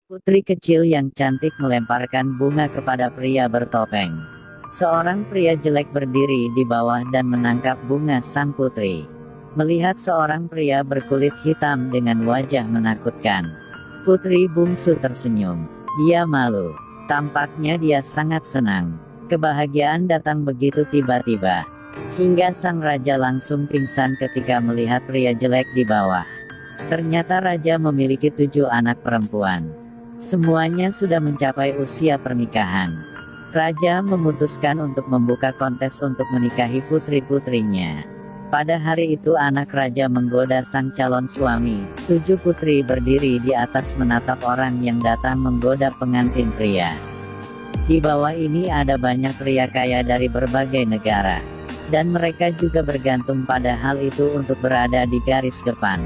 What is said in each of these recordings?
Putri kecil yang cantik melemparkan bunga kepada pria bertopeng. Seorang pria jelek berdiri di bawah dan menangkap bunga sang putri. Melihat seorang pria berkulit hitam dengan wajah menakutkan, putri bungsu tersenyum. Dia malu. Tampaknya dia sangat senang. Kebahagiaan datang begitu tiba-tiba, hingga sang raja langsung pingsan ketika melihat pria jelek di bawah. Ternyata raja memiliki 7 anak perempuan. Semuanya sudah mencapai usia pernikahan. Raja memutuskan untuk membuka kontes untuk menikahi putri-putrinya. Pada hari itu anak raja menggoda sang calon suami. 7 putri berdiri di atas menatap orang yang datang menggoda pengantin pria. Di bawah ini ada banyak pria kaya dari berbagai negara, dan mereka juga bergantung pada hal itu untuk berada di garis depan.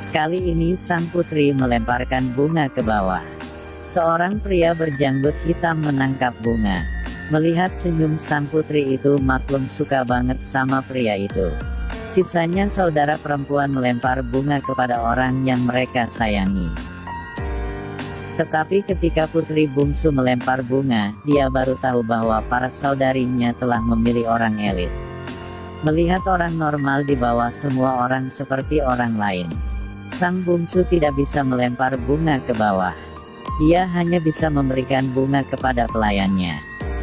Kali ini sang putri melemparkan bunga ke bawah. Seorang pria berjanggut hitam menangkap bunga. Melihat senyum sang putri itu, maklum suka banget sama pria itu. Sisanya saudara perempuan melempar bunga kepada orang yang mereka sayangi. Tetapi ketika putri bungsu melempar bunga, dia baru tahu bahwa para saudarinya telah memilih orang elit. Melihat orang normal di bawah semua orang seperti orang lain, sang bungsu tidak bisa melempar bunga ke bawah. Dia hanya bisa memberikan bunga kepada pelayannya,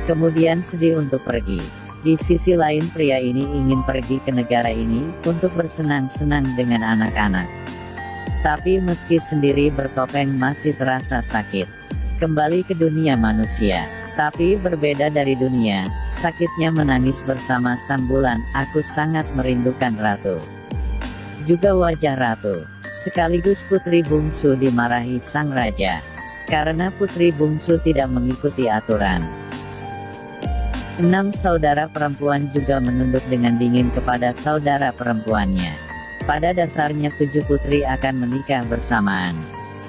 kemudian sedih untuk pergi. Di sisi lain pria ini ingin pergi ke negara ini untuk bersenang-senang dengan anak-anak. Tapi meski sendiri bertopeng masih terasa sakit. Kembali ke dunia manusia. Tapi berbeda dari dunia, sakitnya menangis bersama sang bulan. Aku sangat merindukan ratu. Juga wajah ratu. Sekaligus putri bungsu dimarahi sang raja, karena putri bungsu tidak mengikuti aturan. 6 saudara perempuan juga menunduk dengan dingin kepada saudara perempuannya. Pada dasarnya 7 putri akan menikah bersamaan.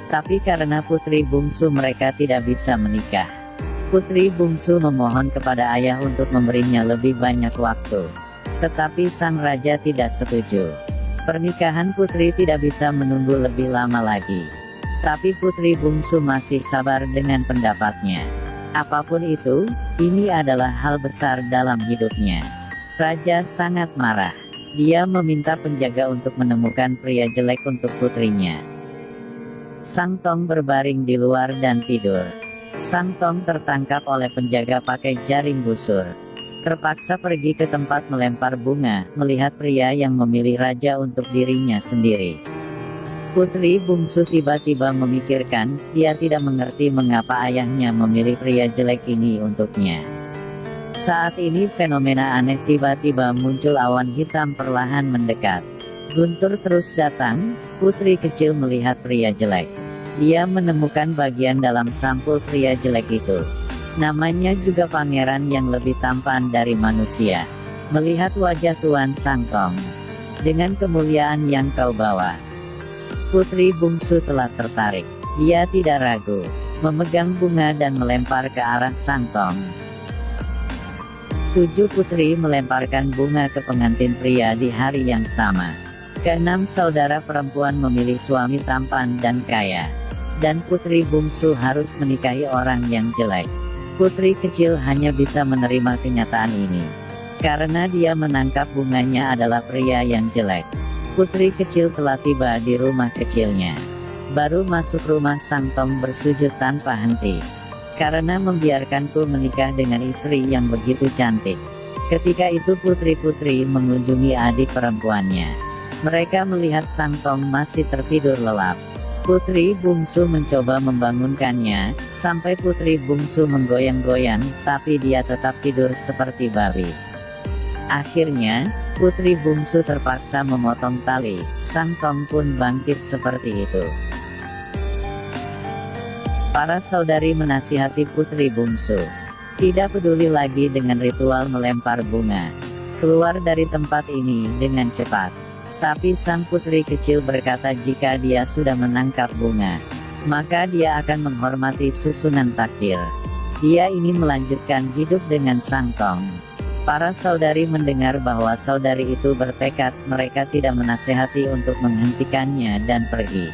Tapi karena putri bungsu mereka tidak bisa menikah. Putri bungsu memohon kepada ayah untuk memberinya lebih banyak waktu. Tetapi sang raja tidak setuju. Pernikahan putri tidak bisa menunggu lebih lama lagi. Tapi putri bungsu masih sabar dengan pendapatnya. Apapun itu, ini adalah hal besar dalam hidupnya. Raja sangat marah. Dia meminta penjaga untuk menemukan pria jelek untuk putrinya. Sang Tong berbaring di luar dan tidur. Sang Tong tertangkap oleh penjaga pakai jaring busur. Terpaksa pergi ke tempat melempar bunga, melihat pria yang memilih raja untuk dirinya sendiri. Putri bungsu tiba-tiba memikirkan, dia tidak mengerti mengapa ayahnya memilih pria jelek ini untuknya. Saat ini fenomena aneh tiba-tiba muncul, awan hitam perlahan mendekat. Guntur terus datang. Putri kecil melihat pria jelek. Dia menemukan bagian dalam sampul pria jelek itu. Namanya juga pangeran yang lebih tampan dari manusia. Melihat wajah Tuan Sang Tong, dengan kemuliaan yang kau bawa, putri bungsu telah tertarik. Dia tidak ragu, memegang bunga dan melempar ke arah Sang Tong. 7 putri melemparkan bunga ke pengantin pria di hari yang sama. Ke-6 saudara perempuan memilih suami tampan dan kaya. Dan putri bungsu harus menikahi orang yang jelek. Putri kecil hanya bisa menerima kenyataan ini, karena dia menangkap bunganya adalah pria yang jelek. Putri kecil telah tiba di rumah kecilnya. Baru masuk rumah Sang Tong bersujud tanpa henti. Karena membiarkanku menikah dengan istri yang begitu cantik. Ketika itu putri-putri mengunjungi adik perempuannya. Mereka melihat Sang Tong masih tertidur lelap. Putri bungsu mencoba membangunkannya, sampai putri bungsu menggoyang-goyang, tapi dia tetap tidur seperti babi. Akhirnya, putri bungsu terpaksa memotong tali. Sang Tong pun bangkit seperti itu. Para saudari menasihati putri bungsu. Tidak peduli lagi dengan ritual melempar bunga. Keluar dari tempat ini dengan cepat. Tapi sang putri kecil berkata jika dia sudah menangkap bunga, maka dia akan menghormati susunan takdir. Dia ingin melanjutkan hidup dengan Sang Tong. Para saudari mendengar bahwa saudari itu bertekad, mereka tidak menasehati untuk menghentikannya dan pergi.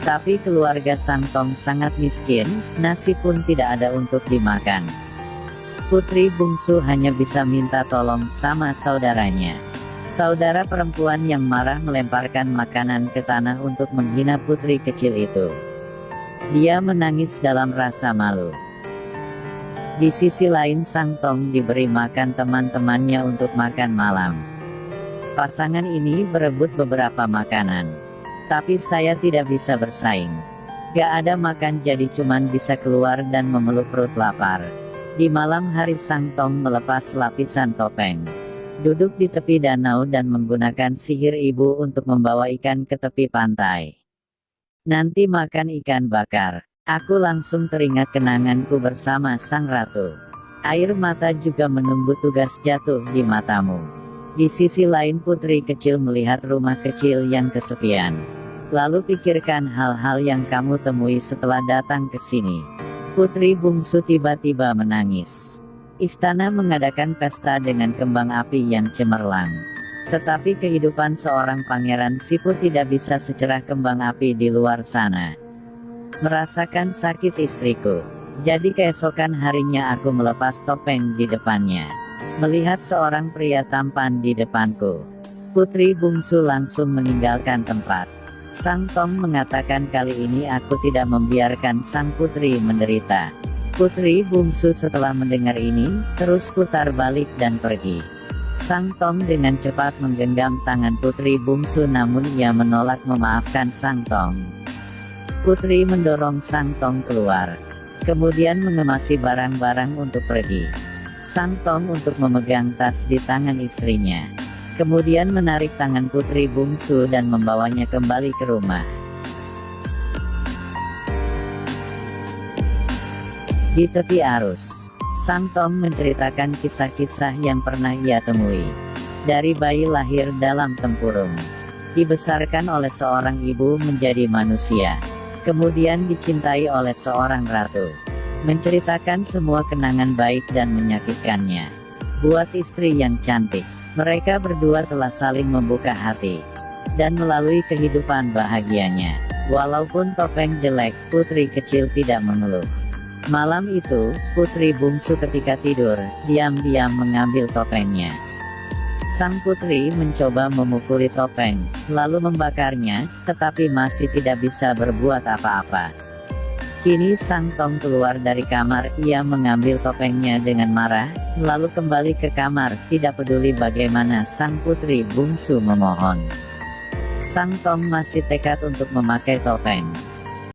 Tapi keluarga Sang Tong sangat miskin, nasi pun tidak ada untuk dimakan. Putri bungsu hanya bisa minta tolong sama saudaranya. Saudara perempuan yang marah melemparkan makanan ke tanah untuk menghina putri kecil itu. Dia menangis dalam rasa malu. Di sisi lain Sang Tong diberi makan teman-temannya untuk makan malam. Pasangan ini berebut beberapa makanan. Tapi saya tidak bisa bersaing. Gak ada makan jadi cuman bisa keluar dan memeluk perut lapar. Di malam hari Sang Tong melepas lapisan topeng. Duduk di tepi danau dan menggunakan sihir ibu untuk membawa ikan ke tepi pantai. Nanti makan ikan bakar. Aku langsung teringat kenanganku bersama sang ratu. Air mata juga menunggu tugas jatuh di matamu. Di sisi lain putri kecil melihat rumah kecil yang kesepian. Lalu pikirkan hal-hal yang kamu temui setelah datang ke sini. Putri bungsu tiba-tiba menangis. Istana mengadakan pesta dengan kembang api yang cemerlang. Tetapi kehidupan seorang pangeran siput tidak bisa secerah kembang api di luar sana. Merasakan sakit istriku. Jadi keesokan harinya aku melepas topeng di depannya. Melihat seorang pria tampan di depanku. Putri bungsu langsung meninggalkan tempat. Sang Tong mengatakan kali ini aku tidak membiarkan sang putri menderita. Putri bungsu setelah mendengar ini, terus putar balik dan pergi. Sang Tong dengan cepat menggenggam tangan putri bungsu namun ia menolak memaafkan Sang Tong. Putri mendorong Sang Tong keluar. Kemudian mengemasi barang-barang untuk pergi. Sang Tong untuk memegang tas di tangan istrinya. Kemudian menarik tangan putri bungsu dan membawanya kembali ke rumah. Di tepi arus, Sang Tong menceritakan kisah-kisah yang pernah ia temui. Dari bayi lahir dalam tempurung, dibesarkan oleh seorang ibu menjadi manusia, kemudian dicintai oleh seorang ratu. Menceritakan semua kenangan baik dan menyakitkannya. Buat istri yang cantik, mereka berdua telah saling membuka hati. Dan melalui kehidupan bahagianya. Walaupun topeng jelek, putri kecil tidak mengeluh. Malam itu, putri bungsu ketika tidur, diam-diam mengambil topengnya. Sang putri mencoba memukuli topeng, lalu membakarnya, tetapi masih tidak bisa berbuat apa-apa. Kini Sang Tong keluar dari kamar, ia mengambil topengnya dengan marah, lalu kembali ke kamar, tidak peduli bagaimana sang putri bungsu memohon. Sang Tong masih tekad untuk memakai topeng.